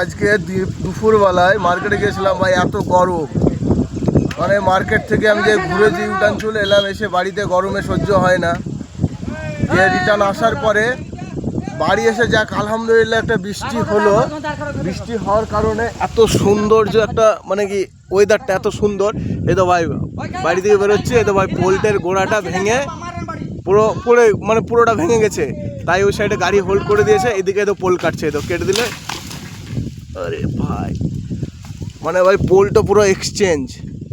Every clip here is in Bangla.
আজকে দুপুরবেলায় মার্কেটে গেছিলাম ভাই, এত গরম, মানে মার্কেট থেকে আমি যে ঘুরে যে ইউটার্ন চলে এলাম, এসে বাড়িতে গরমে সহ্য হয় না। যে রিটার্ন আসার পরে বাড়ি এসে যাক আলহামদুলিল্লাহ একটা বৃষ্টি হলো। বৃষ্টি হওয়ার কারণে এত সৌন্দর্য একটা, মানে কি ওয়েদারটা এত সুন্দর। এই তো ভাই বাড়ি থেকে বেরোচ্ছে, এই তো ভাই পোল্টের গোড়াটা ভেঙে পুরোটা ভেঙে গেছে, তাই ওই সাইডে গাড়ি হোল্ড করে দিয়েছে। এদিকে তো পোল কাটছে, তো কেটে দিলে, আরে ভাই মানে ভাই পোলটা পুরো এক্সচেঞ্জ,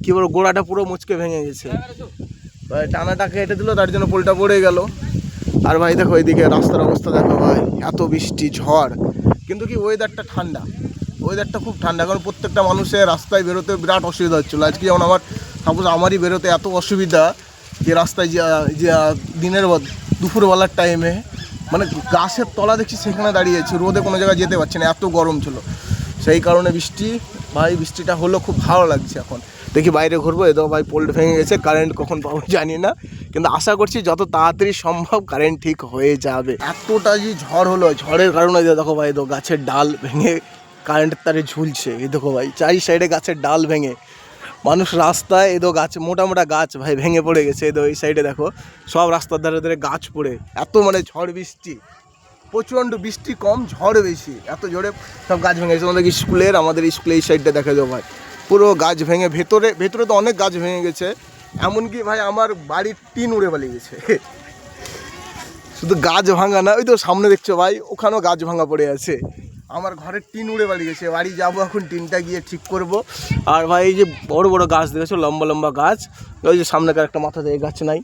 কি বলবো, গোড়াটা পুরো মুচকে ভেঙে গেছে ভাই, টানাটা কেটে দিল, তার জন্য পোলটা পড়ে গেল। আর ভাই দেখো এইদিকে রাস্তার অবস্থা দেখো ভাই, এত বৃষ্টি ঝড়, কিন্তু কি ওয়েদারটা ঠান্ডা, ওয়েদারটা খুব ঠান্ডা। কারণ প্রত্যেকটা মানুষের রাস্তায় বেরোতে বিরাট অসুবিধা হচ্ছিলো। আজকে যেমন সাপোজ আমারই বেরোতে এত অসুবিধা, যে রাস্তায় যে দিনের দুপুরবেলার টাইমে মানে গাছের তলা দেখছি সেখানে দাঁড়িয়েছি, রোদে কোনো জায়গায় যেতে পারছি না, এত গরম ছিল। সেই কারণে বৃষ্টিটা হলো, খুব ভালো লাগছে। এখন দেখি বাইরে ঘুরবো, এতো ভাই পোল্ট ভেঙে গেছে, কারেন্ট কখন পাবো জানি না, কিন্তু আশা করছি যত তাড়াতাড়ি সম্ভব কারেন্ট ঠিক হয়ে যাবে। এতটা যে ঝড় হলো, ঝড়ের কারণে দেখো ভাই, তো গাছের ডাল ভেঙে কারেন্টের তারে ঝুলছে। এই দেখো ভাই চারি সাইডে গাছের ডাল ভেঙে, মানুষ রাস্তায় এদো গাছ, মোটা মোটা গাছ ভাই ভেঙে পড়ে গেছে। এদো এই সাইডে দেখো সব রাস্তার ধারে ধারে গাছ পড়ে, এত মানে ঝড় বৃষ্টি, প্রচণ্ড বৃষ্টি কম ঝড় বেশি, এত জোরে সব গাছ ভেঙে গেছে। আমাদের স্কুলে এই সাইডটা দেখা যাবে ভাই, পুরো গাছ ভেঙে ভেতরে তো অনেক গাছ ভেঙে গেছে। এমনকি ভাই আমার বাড়ির টিন উড়ে পালিয়ে গেছে। শুধু গাছ ভাঙা না, ওই তো সামনে দেখছো ভাই, ওখানেও গাছ ভাঙা পড়ে আছে। আমার ঘরের টিন উড়ে পালিয়ে গেছে, বাড়ি যাবো এখন টিনটা গিয়ে ঠিক করব। আর ভাই এই যে বড় বড় গাছ দেখেছো, লম্বা লম্বা গাছ, ওই যে সামনেকার একটা মাথা থেকে গাছ নাই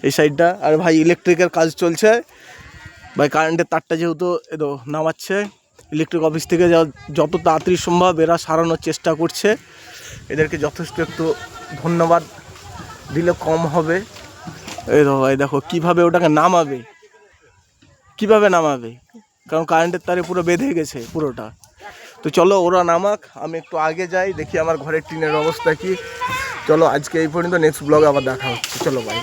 এই সাইডটা। আর ভাই ইলেকট্রিকের কাজ চলছে ভাই, কারেন্টের তারটা যেহেতু এতো নামাচ্ছে, ইলেকট্রিক অফিস থেকে যত তাড়াতাড়ি সম্ভব এরা সারানোর চেষ্টা করছে। এদেরকে যথেষ্ট একটু ধন্যবাদ দিলে কম হবে। এই তো ভাই দেখো কীভাবে ওটাকে নামাবে, কারণ কারেন্টের তারে পুরো বেঁধে গেছে পুরোটা। তো চলো ওরা নামাক, আমি একটু আগে যাই, দেখি আমার ঘরের টিনের অবস্থা কি। চলো আজকে এই পর্যন্ত, নেক্সট ব্লগে আবার দেখা হচ্ছে, চলো ভাই।